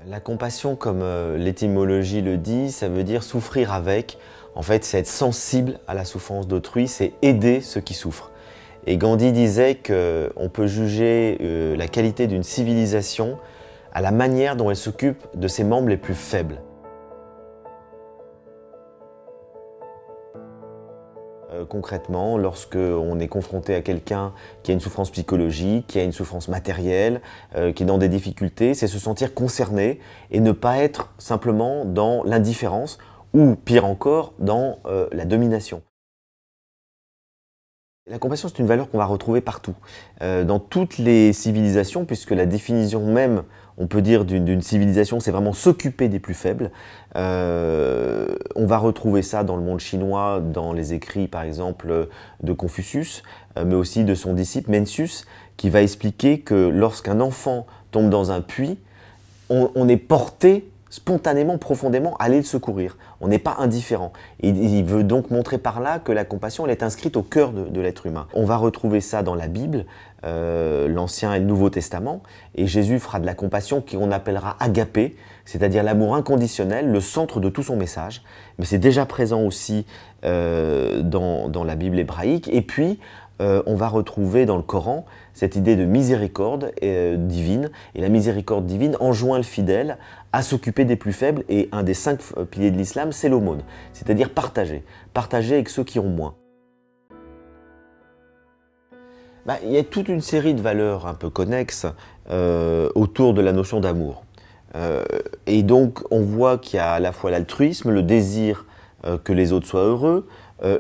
La compassion, comme l'étymologie le dit, ça veut dire souffrir avec. En fait, c'est être sensible à la souffrance d'autrui, c'est aider ceux qui souffrent. Et Gandhi disait qu'on peut juger la qualité d'une civilisation à la manière dont elle s'occupe de ses membres les plus faibles. Concrètement, lorsque on est confronté à quelqu'un qui a une souffrance psychologique, qui a une souffrance matérielle, qui est dans des difficultés, c'est se sentir concerné et ne pas être simplement dans l'indifférence ou, pire encore, dans la domination. La compassion, c'est une valeur qu'on va retrouver partout, dans toutes les civilisations, puisque la définition même, on peut dire, d'une civilisation, c'est vraiment s'occuper des plus faibles. On va retrouver ça dans le monde chinois, dans les écrits, par exemple, de Confucius, mais aussi de son disciple Mencius, qui va expliquer que lorsqu'un enfant tombe dans un puits, on est porté spontanément, profondément, à aller le secourir. On n'est pas indifférent. Il veut donc montrer par là que la compassion, elle est inscrite au cœur de l'être humain. On va retrouver ça dans la Bible, l'Ancien et le Nouveau Testament, et Jésus fera de la compassion qu'on appellera agapé, c'est-à-dire l'amour inconditionnel, le centre de tout son message. Mais c'est déjà présent aussi dans la Bible hébraïque. Et puis, on va retrouver dans le Coran cette idée de miséricorde divine. Et la miséricorde divine enjoint le fidèle à s'occuper des plus faibles. Et un des 5 piliers de l'islam, c'est l'aumône, c'est-à-dire partager. Partager avec ceux qui ont moins. Il y a toute une série de valeurs un peu connexes autour de la notion d'amour. Et donc, on voit qu'il y a à la fois l'altruisme, le désir que les autres soient heureux,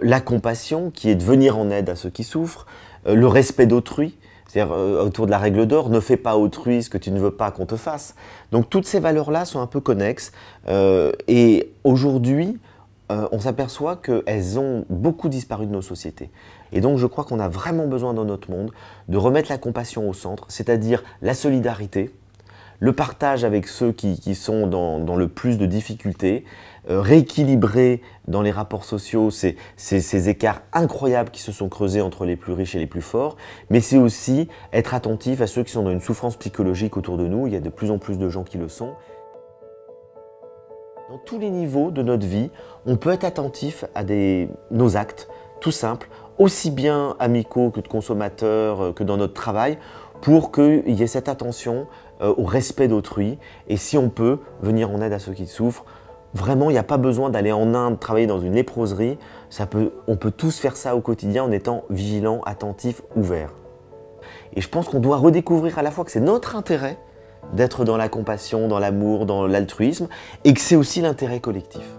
la compassion, qui est de venir en aide à ceux qui souffrent, le respect d'autrui, c'est-à-dire autour de la règle d'or, ne fais pas autrui ce que tu ne veux pas qu'on te fasse. Donc toutes ces valeurs-là sont un peu connexes, et aujourd'hui, on s'aperçoit qu'elles ont beaucoup disparu de nos sociétés. Et donc je crois qu'on a vraiment besoin dans notre monde de remettre la compassion au centre, c'est-à-dire la solidarité, le partage avec ceux qui sont dans le plus de difficultés, rééquilibrer dans les rapports sociaux ces écarts incroyables qui se sont creusés entre les plus riches et les plus forts, mais c'est aussi être attentif à ceux qui sont dans une souffrance psychologique autour de nous. Il y a de plus en plus de gens qui le sont. Dans tous les niveaux de notre vie, on peut être attentif à nos actes, tout simples, aussi bien amicaux que de consommateurs, que dans notre travail, pour qu'il y ait cette attention au respect d'autrui, et si on peut, venir en aide à ceux qui souffrent. Vraiment, il n'y a pas besoin d'aller en Inde travailler dans une léproserie, on peut tous faire ça au quotidien en étant vigilants, attentifs, ouverts. Et je pense qu'on doit redécouvrir à la fois que c'est notre intérêt d'être dans la compassion, dans l'amour, dans l'altruisme, et que c'est aussi l'intérêt collectif.